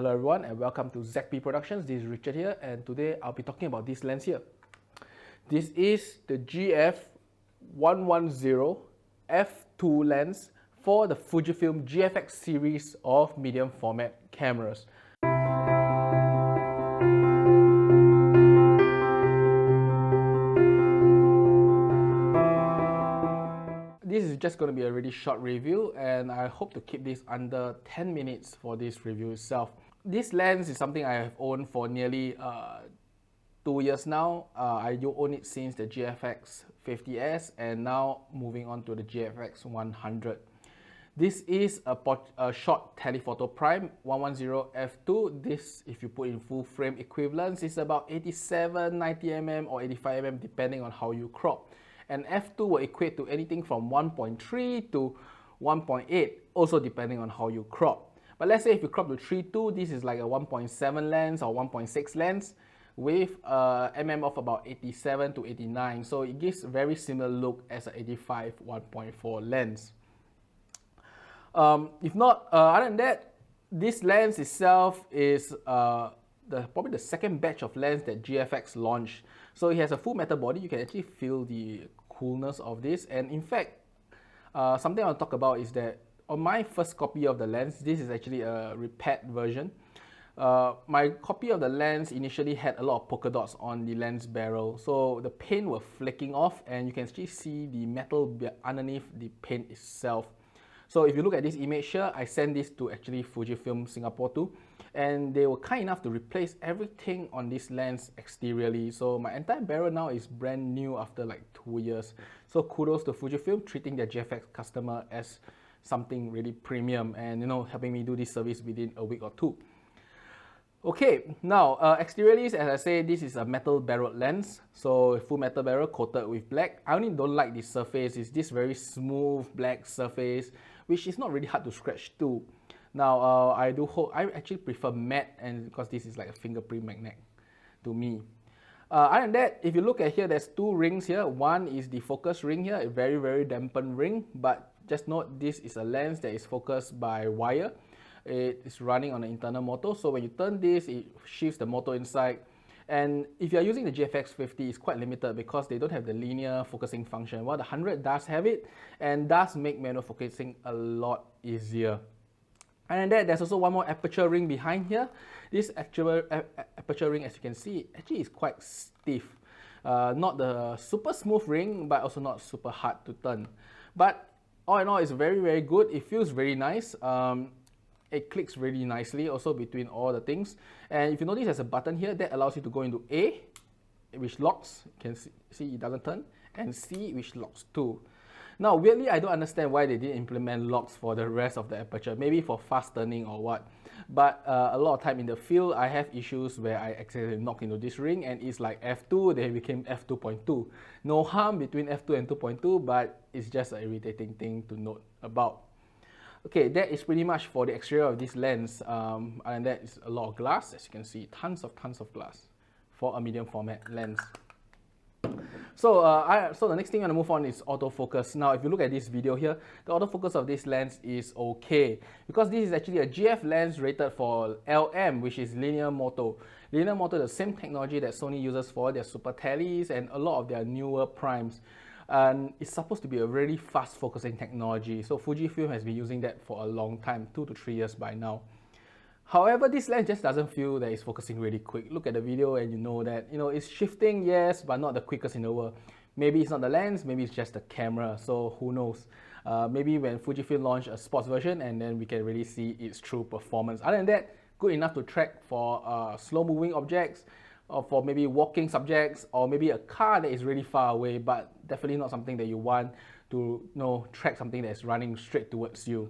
Hello everyone and welcome to ZP Productions. This is Richard here and today I'll be talking about this lens here. This is the GF110 F2 lens for the Fujifilm GFX series of medium format cameras. This is just going to be a really short review and I hope to keep this under 10 minutes for this review itself. This lens is something I have owned for nearly 2 years now. I own it since the GFX 50S and now moving on to the GFX 100. This is a short telephoto prime 110 F2. This, if you put in full frame equivalence, is about 87, 90mm or 85mm depending on how you crop. And F2 will equate to anything from 1.3 to 1.8, also depending on how you crop. But let's say if you crop to 3.2, this is like a 1.7 lens or 1.6 lens with a of about 87 to 89. So it gives a very similar look as an 85 1.4 lens. If not, other than that, this lens itself is probably the second batch of lens that GFX launched. So it has a full metal body. You can actually feel the coolness of this. And in fact, something I'll talk about is that on my first copy of the lens, this is actually a repaired version. My copy of the lens initially had a lot of polka dots on the lens barrel. So the paint were flaking off and you can actually see the metal underneath the paint itself. So if you look at this image here, I sent this to actually Fujifilm Singapore too, and they were kind enough to replace everything on this lens exteriorly. So my entire barrel now is brand new after like 2 years. So kudos to Fujifilm treating their GFX customer as something really premium and helping me do this service within a week or two. Okay, now exteriorly, as I say, this is a metal barrel lens, so full metal barrel coated with black. I only don't like this surface. It's this very smooth black surface, which is not really hard to scratch too. Now I actually prefer matte, and because this is like a fingerprint magnet to me. Other than that, if you look at here, there's two rings here. One is the focus ring here, a very dampened ring, but just note this is a lens that is focused by wire. It is running on an internal motor, so when you turn this, it shifts the motor inside. And if you are using the GFX 50, it's quite limited because they don't have the linear focusing function, while the 100 does have it and does make manual focusing a lot easier. And then there's also one more aperture ring behind here. This aperture ring, as you can see, actually is quite stiff. Not the super smooth ring, but also not super hard to turn. But all in all, it's very good. It feels very nice. It clicks really nicely also between all the things. And if you notice there's a button here that allows you to go into A, which locks. You can see it doesn't turn, and C, which locks too. Now weirdly, I don't understand why they didn't implement locks for the rest of the aperture, maybe for fast turning or what. But a lot of time in the field, I have issues where I accidentally knock into this ring and it's like F2, then it became F2.2. No harm between F2 and 2.2, but it's just an irritating thing to note about. Okay, that is pretty much for the exterior of this lens, and that is a lot of glass, as you can see, tons of glass for a medium format lens. So, so the next thing I'm going to move on is autofocus. Now, if you look at this video here, the autofocus of this lens is okay because this is actually a GF lens rated for LM, which is linear motor. Linear motor is the same technology that Sony uses for their super teles and a lot of their newer primes. And it's supposed to be a really fast focusing technology. So Fujifilm has been using that for a long time, 2 to 3 years by now. However, this lens just doesn't feel that it's focusing really quick. Look at the video and you know that, it's shifting, yes, but not the quickest in the world. Maybe it's not the lens, maybe it's just the camera, so who knows. Maybe when Fujifilm launch a sports version and then we can really see its true performance. Other than that, good enough to track for slow moving objects, or for maybe walking subjects, or maybe a car that is really far away, but definitely not something that you want to track something that's running straight towards you.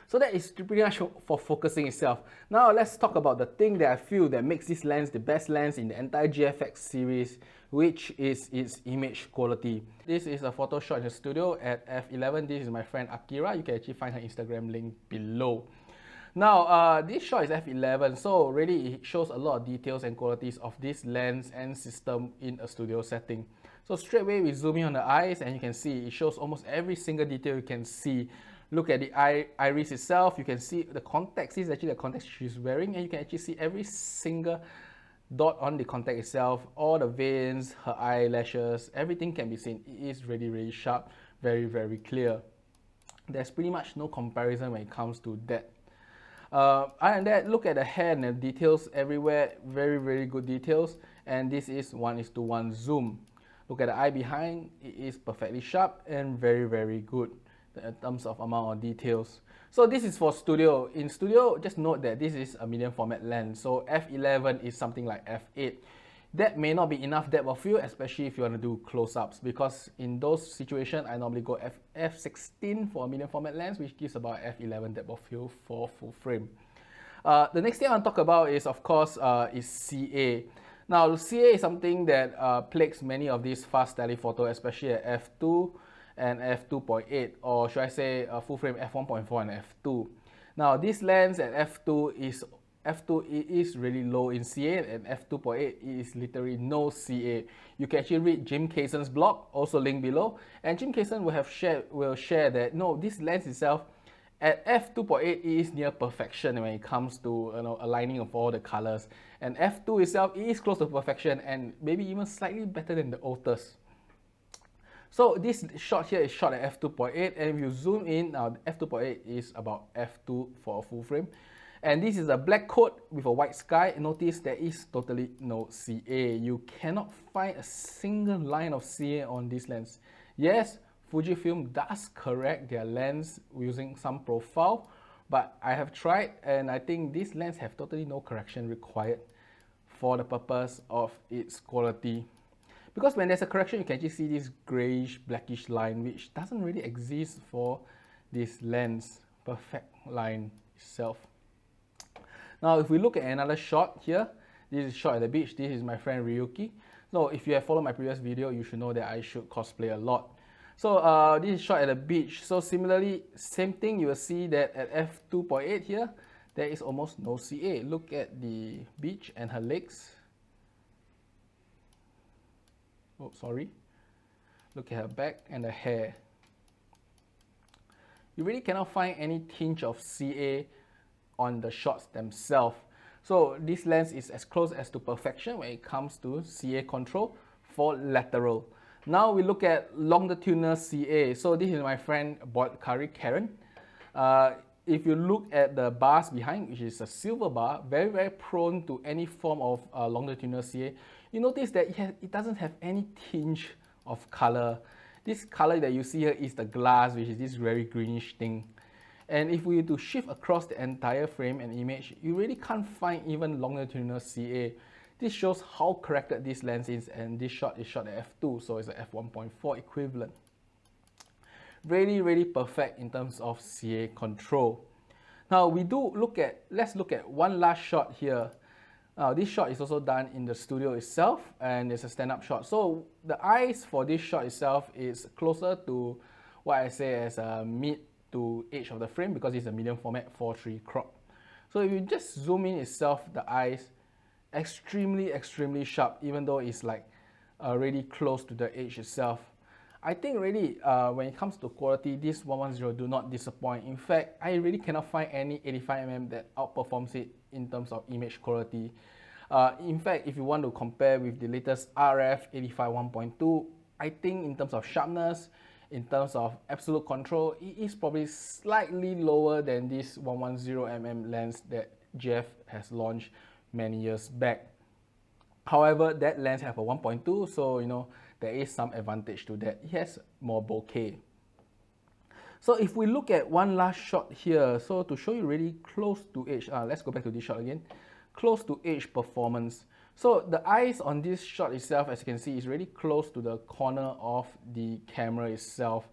So that is pretty much for focusing itself. Now let's talk about the thing that I feel that makes this lens the best lens in the entire GFX series, which is its image quality. This is a photo shot in the studio at f11. This is my friend Akira. You can actually find her Instagram link below. Now, this shot is f11, so really it shows a lot of details and qualities of this lens and system in a studio setting. So straight away we zoom in on the eyes and you can see it shows almost every single detail you can see Look at the iris itself. You can see the contact. This is actually the contact she's wearing, and you can actually see every single dot on the contact itself, all the veins, her eyelashes, everything can be seen. It is really, really sharp, very, very clear. There's pretty much no comparison when it comes to that. Other than that, look at the hair and the details everywhere, very, very good details. And this is 1:1 zoom. Look at the eye behind, it is perfectly sharp and very, very good in terms of amount of details. So this is for studio. In studio, just note that this is a medium format lens. So f11 is something like f8. That may not be enough depth of field, especially if you want to do close-ups, because in those situations, I normally go f16 for a medium format lens, which gives about f11 depth of field for full frame. The next thing I want to talk about is, of course, is CA. Now, CA is something that plagues many of these fast telephoto, especially at f2 and f2.8, or should I say full frame f1.4 and f2. Now, this lens at f2 is really low in CA, and f2.8 is literally no CA. You can actually read Jim Kayson's blog, also linked below, and Jim Kayson will share that no, this lens itself at f2.8 is near perfection when it comes to aligning of all the colors, and f2 itself is close to perfection and maybe even slightly better than the Otus. So this shot here is shot at f2.8, and if you zoom in, now f2.8 is about f2 for a full frame. And this is a black coat with a white sky. Notice there is totally no CA. You cannot find a single line of CA on this lens. Yes, Fujifilm does correct their lens using some profile, but I have tried and I think this lens have totally no correction required for the purpose of its quality. Because when there's a correction, you can actually see this grayish, blackish line, which doesn't really exist for this lens. Perfect line itself. Now, if we look at another shot here, this is shot at the beach. This is my friend Ryuki. So if you have followed my previous video, you should know that I should cosplay a lot. So this is shot at the beach. So similarly, same thing, you will see that at f2.8 here, there is almost no CA. Look at the beach and her legs. Oh, sorry. Look at her back and the hair. You really cannot find any tinge of CA on the shots themselves. So this lens is as close as to perfection when it comes to CA control for lateral. Now we look at longitudinal CA. So this is my friend Kari Karen. If you look at the bars behind, which is a silver bar, very, very prone to any form of longitudinal CA, you notice that it doesn't have any tinge of color. This color that you see here is the glass, which is this very greenish thing. And if we were to shift across the entire frame and image, you really can't find even longitudinal CA. This shows how corrected this lens is, and this shot is shot at f2, so it's a f1.4 equivalent. Really, really perfect in terms of CA control. Now let's look at one last shot here. This shot is also done in the studio itself, and it's a stand-up shot. So the eyes for this shot itself is closer to what I say as a mid to edge of the frame, because it's a medium format 4:3 crop. So if you just zoom in itself, the eyes extremely sharp, even though it's like really close to the edge itself. I think really when it comes to quality, this 110 do not disappoint. In fact, I really cannot find any 85mm that outperforms it in terms of image quality. In fact, if you want to compare with the latest RF 85 1.2, I think in terms of sharpness, in terms of absolute control, it is probably slightly lower than this 110mm lens that GF has launched many years back. However, that lens have a 1.2, so there is some advantage to that. It has more bokeh. So if we look at one last shot here, so to show you really close to edge, let's go back to this shot again, close to edge performance. So the eyes on this shot itself, as you can see, is really close to the corner of the camera itself.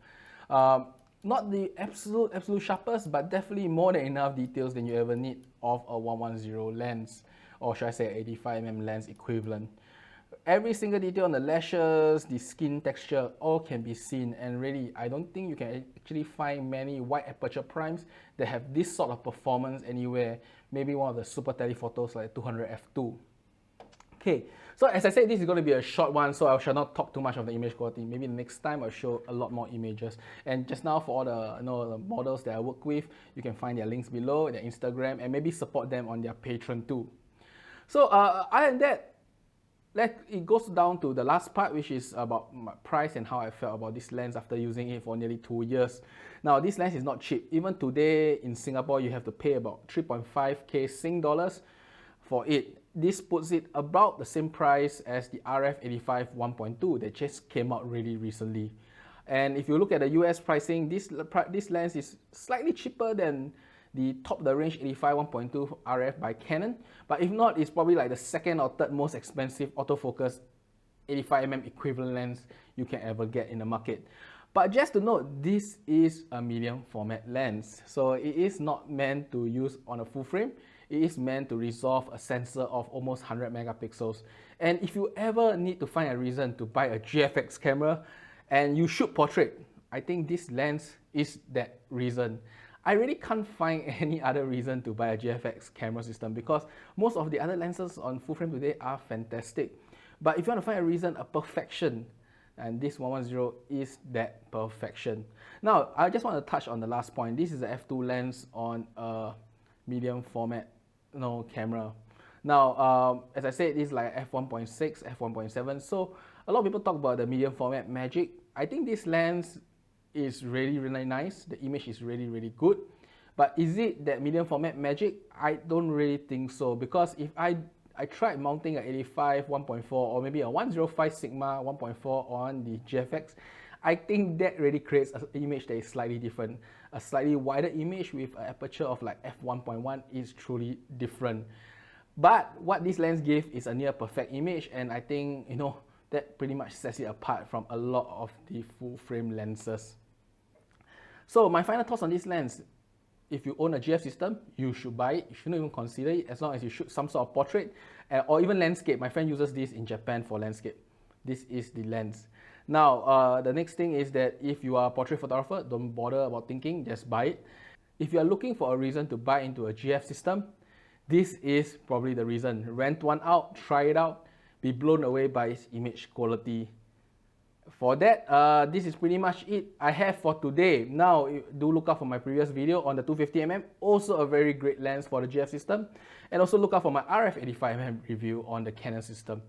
Not the absolute sharpest, but definitely more than enough details than you ever need of a 110 lens, or should I say 85mm lens equivalent. Every single detail on the lashes, the skin texture, all can be seen, and really, I don't think you can actually find many wide aperture primes that have this sort of performance anywhere. Maybe one of the super telephotos like 200 f2. Okay, so as I said, this is going to be a short one, so I shall not talk too much of the image quality. Maybe next time I'll show a lot more images. And just now, for all the, the models that I work with, you can find their links below, their Instagram, and maybe support them on their Patreon too. So other than that, it goes down to the last part, which is about my price and how I felt about this lens after using it for nearly 2 years. Now, this lens is not cheap. Even today in Singapore, you have to pay about 3.5k Sing dollars for it. This puts it about the same price as the RF85 1.2 that just came out really recently. And if you look at the US pricing, this lens is slightly cheaper than the top of the range 85 1.2 RF by Canon, but if not, it's probably like the second or third most expensive autofocus 85mm equivalent lens you can ever get in the market. But just to note, this is a medium format lens, so it is not meant to use on a full frame. It is meant to resolve a sensor of almost 100 megapixels. And if you ever need to find a reason to buy a GFX camera and you shoot portrait, I think this lens is that reason. I really can't find any other reason to buy a GFX camera system because most of the other lenses on full frame today are fantastic. But if you want to find a reason, a perfection, and this 110 is that perfection. Now, I just want to touch on the last point. This is the F2 lens on a medium format camera. Now, as I said, this is like f1.6, f1.7. So a lot of people talk about the medium format magic. I think this lens is really, really nice. The image is really, really good. But is it that medium format magic? I don't really think so, because if I tried mounting a 85 1.4 or maybe a 105 Sigma 1.4 on the GFX, I think that really creates an image that is slightly different. A slightly wider image with an aperture of like f1.1 is truly different. But what this lens gives is a near perfect image, and I think that pretty much sets it apart from a lot of the full frame lenses. So my final thoughts on this lens: if you own a GF system, you should buy it. You shouldn't even consider it as long as you shoot some sort of portrait or even landscape. My friend uses this in Japan for landscape. This is the lens. Now, the next thing is that if you are a portrait photographer, don't bother about thinking, just buy it. If you are looking for a reason to buy into a GF system, this is probably the reason. Rent one out, try it out, be blown away by its image quality. For that, this is pretty much it I have for today. Now, do look out for my previous video on the 250mm, also a very great lens for the GF system. And also look out for my RF85mm review on the Canon system.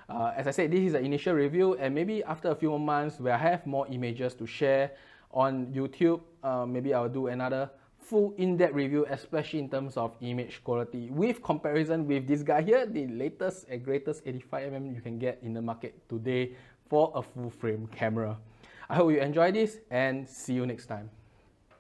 As I said, this is an initial review, and maybe after a few more months where I have more images to share on YouTube, maybe I'll do another full in-depth review, especially in terms of image quality, with comparison with this guy here, the latest and greatest 85mm you can get in the market today for a full frame camera. I hope you enjoy this, and see you next time.